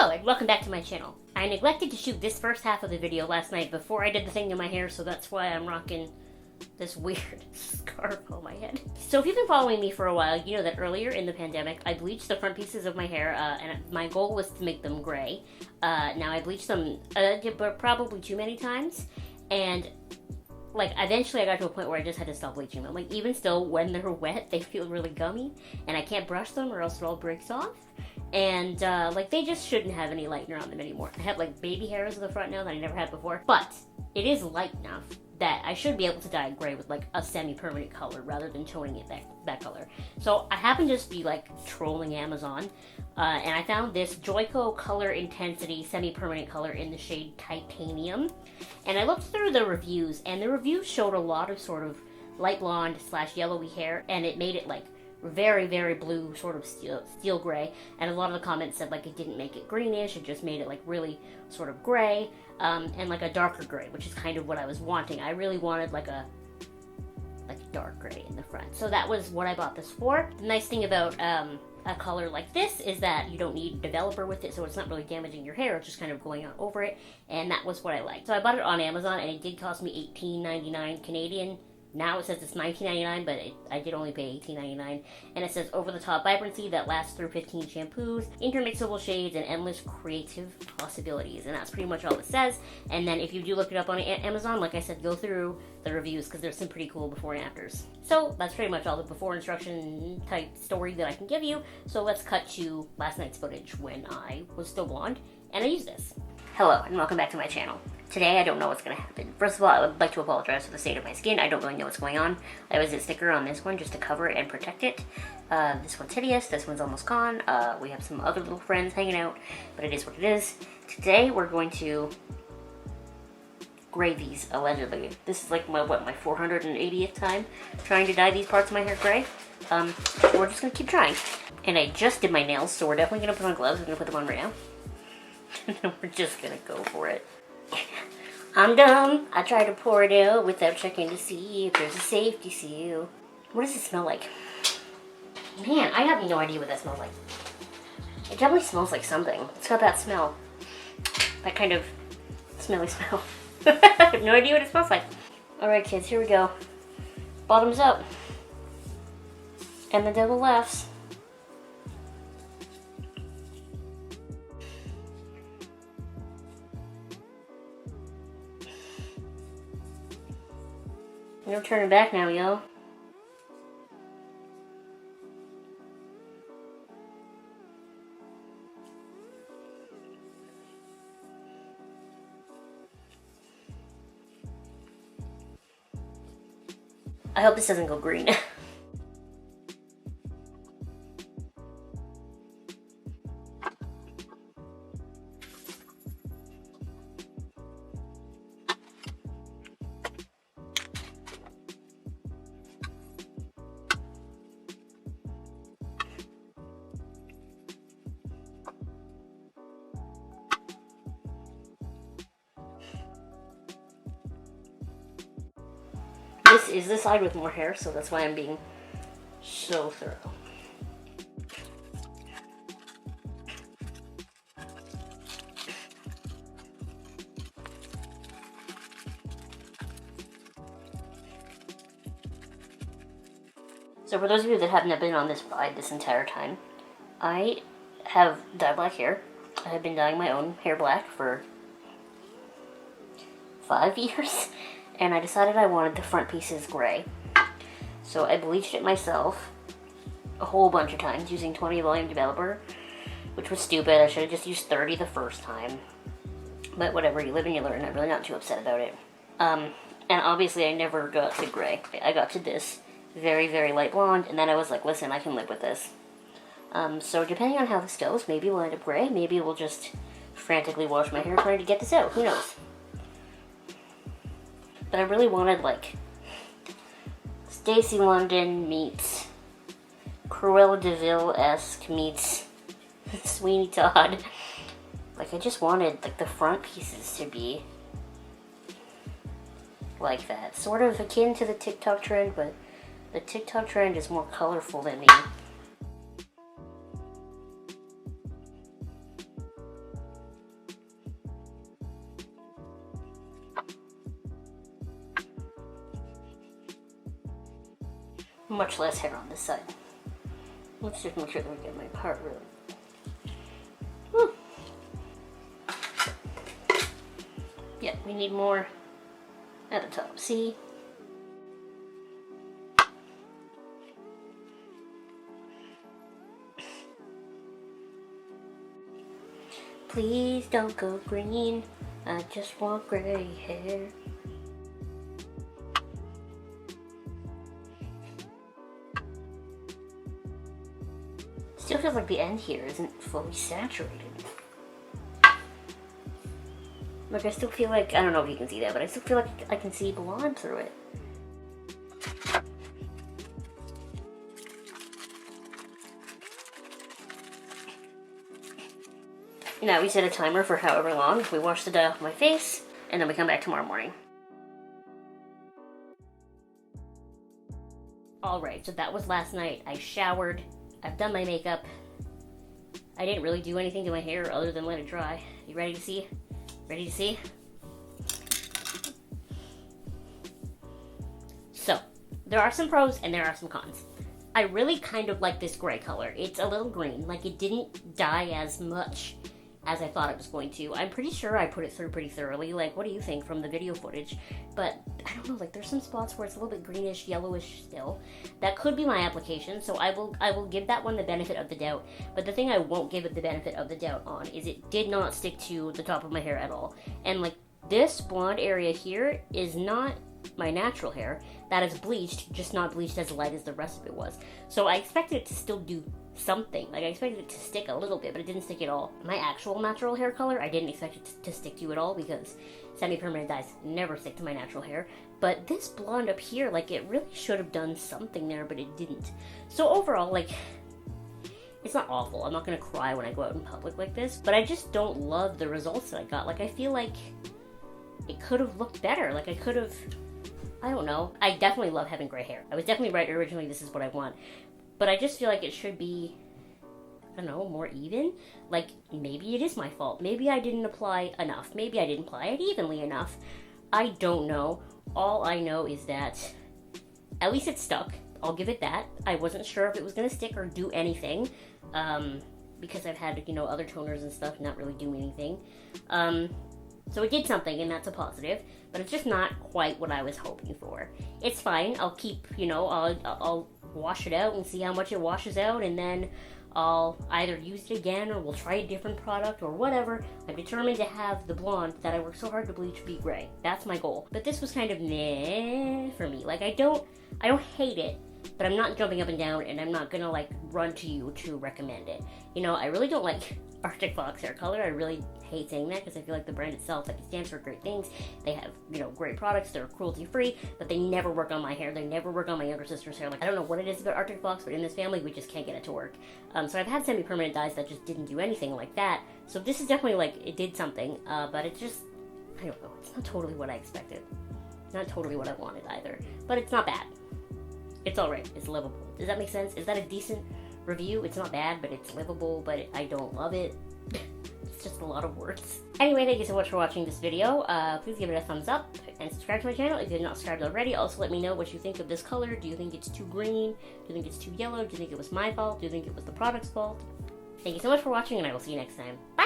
Hello and welcome back to my channel. I neglected to shoot this first half of the video last night before I did the thing to my hair, so that's why I'm rocking this weird scarf on my head. So if you've been following me for a while, you know that earlier in the pandemic, I bleached the front pieces of my hair, and my goal was to make them gray. Now I bleached them probably too many times, and like eventually I got to a point where I just had to stop bleaching them. Like even still, when they're wet, they feel really gummy, and I can't brush them or else it all breaks off. And like they just shouldn't have any lightener on them anymore. I have like baby hairs in the front now that I never had before, but it is light enough that I should be able to dye gray with like a semi-permanent color rather than toning it that color. So I happened to just be like trolling Amazon, and I found this JOICO Color Intensity semi-permanent color in the shade Titanium. And I looked through the reviews, and the reviews showed a lot of sort of light blonde / yellowy hair, and it made it like very, very blue, sort of steel gray, and a lot of the comments said like it didn't make it greenish, it just made it like really sort of gray, and like a darker gray, which is kind of what I was wanting. I really wanted like a dark gray in the front, so that was what I bought this for. The nice thing about a color like this is that you don't need a developer with it, so it's not really damaging your hair, it's just kind of going on over it, and that was what I liked. So I bought it on Amazon, and it did cost me $18.99 Canadian. Now it says it's $19.99, but I did only pay $18.99. And it says over-the-top vibrancy that lasts through 15 shampoos, intermixable shades, and endless creative possibilities. And that's pretty much all it says. And then if you do look it up on Amazon, like I said, go through the reviews because there's some pretty cool before and afters. So that's pretty much all the before instruction type story that I can give you. So let's cut to last night's footage when I was still blonde and I used this. Hello and welcome back to my channel. Today I don't know what's going to happen. First of all, I would like to apologize for the state of my skin. I don't really know what's going on. I was a sticker on this one just to cover it and protect it. This one's hideous. This one's almost gone. We have some other little friends hanging out, but it is what it is. Today we're going to gray these, allegedly. This is like my 480th time trying to dye these parts of my hair gray. We're just going to keep trying. And I just did my nails, so we're definitely going to put on gloves. We're going to put them on right now. And then we're just going to go for it. I'm dumb. I tried to pour it out without checking to see if there's a safety seal. What does it smell like? Man, I have no idea what that smells like. It definitely smells like something. It's got that smell. That kind of smelly smell. I have no idea what it smells like. Alright kids, here we go. Bottoms up. And the devil laughs. No turning back now, yo. I hope this doesn't go green. This is the side with more hair, so that's why I'm being so thorough. So for those of you that haven't been on this ride this entire time, I have dyed black hair. I have been dyeing my own hair black for 5 years. And I decided I wanted the front pieces gray. So I bleached it myself a whole bunch of times using 20 volume developer, which was stupid. I should have just used 30 the first time. But whatever, you live and you learn. I'm really not too upset about it. And obviously I never got to gray. I got to this very, very light blonde, and then I was like, listen, I can live with this. So depending on how this goes, maybe we'll end up gray. Maybe we'll just frantically wash my hair trying to get this out. Who knows? But I really wanted, like, Stacey London meets Cruella de Vil-esque meets Sweeney Todd. Like, I just wanted, like, the front pieces to be like that. Sort of akin to the TikTok trend, but the TikTok trend is more colorful than me. Much less hair on this side. Let's just make sure that we get my part really. Whew. Yeah, we need more at the top. See? Please don't go green. I just want gray hair. Still feels like the end here isn't fully saturated. Like I still feel like, I don't know if you can see that, but I still feel like I can see blonde through it. Now we set a timer for however long. We wash the dye off my face, and then we come back tomorrow morning. Alright, so that was last night. I showered, I've done my makeup. I didn't really do anything to my hair other than let it dry. You ready to see? Ready to see? So, there are some pros and there are some cons. I really kind of like this gray color. It's a little green, like it didn't dye as much as I thought it was going to. I'm pretty sure I put it through pretty thoroughly. Like, what do you think from the video footage? But, I don't know, like, there's some spots where it's a little bit greenish, yellowish still. That could be my application, so I will give that one the benefit of the doubt. But the thing I won't give it the benefit of the doubt on is it did not stick to the top of my hair at all. And, like, this blonde area here is not my natural hair. That is bleached, just not bleached as light as the rest of it was. So I expected it to still do something. Like, I expected it to stick a little bit, but it didn't stick at all. My actual natural hair color, I didn't expect it to stick to at all because semi-permanent dyes never stick to my natural hair. But this blonde up here, like, it really should have done something there, but it didn't. So overall, like, it's not awful. I'm not gonna cry when I go out in public like this, but I just don't love the results that I got. Like, I feel like it could have looked better. Like, I could have, I don't know. I definitely love having gray hair. I was definitely right originally, this is what I want. But I just feel like it should be, I don't know, more even. Like, maybe it is my fault. Maybe I didn't apply enough. Maybe I didn't apply it evenly enough. I don't know. All I know is that at least it stuck. I'll give it that. I wasn't sure if it was going to stick or do anything. Because I've had, you know, other toners and stuff not really do anything. So it did something, and that's a positive. But it's just not quite what I was hoping for. It's fine. I'll keep, you know, I'll wash it out and see how much it washes out, and then I'll either use it again or we'll try a different product or whatever. I'm determined to have the blonde that I worked so hard to bleach be gray. That's my goal. But this was kind of meh for me. Like, I don't hate it, but I'm not jumping up and down, and I'm not gonna, like, run to you to recommend it. You know, I really don't like Arctic Fox hair color. I really hate saying that because I feel like the brand itself, like, it stands for great things. They have, you know, great products. They're cruelty-free, but they never work on my hair. They never work on my younger sister's hair. Like, I don't know what it is about Arctic Fox, but in this family, we just can't get it to work. So I've had semi-permanent dyes that just didn't do anything like that. So this is definitely, like, it did something, but it's just, I don't know. It's not totally what I expected. Not totally what I wanted either. But it's not bad. It's alright. It's livable. Does that make sense? Is that a decent review? It's not bad, but it's livable, but I don't love it. It's just a lot of words. Anyway, thank you so much for watching this video. Please give it a thumbs up and subscribe to my channel if you're not subscribed already. Also, let me know what you think of this color. Do you think it's too green? Do you think it's too yellow? Do you think it was my fault? Do you think it was the product's fault? Thank you so much for watching, and I will see you next time. Bye!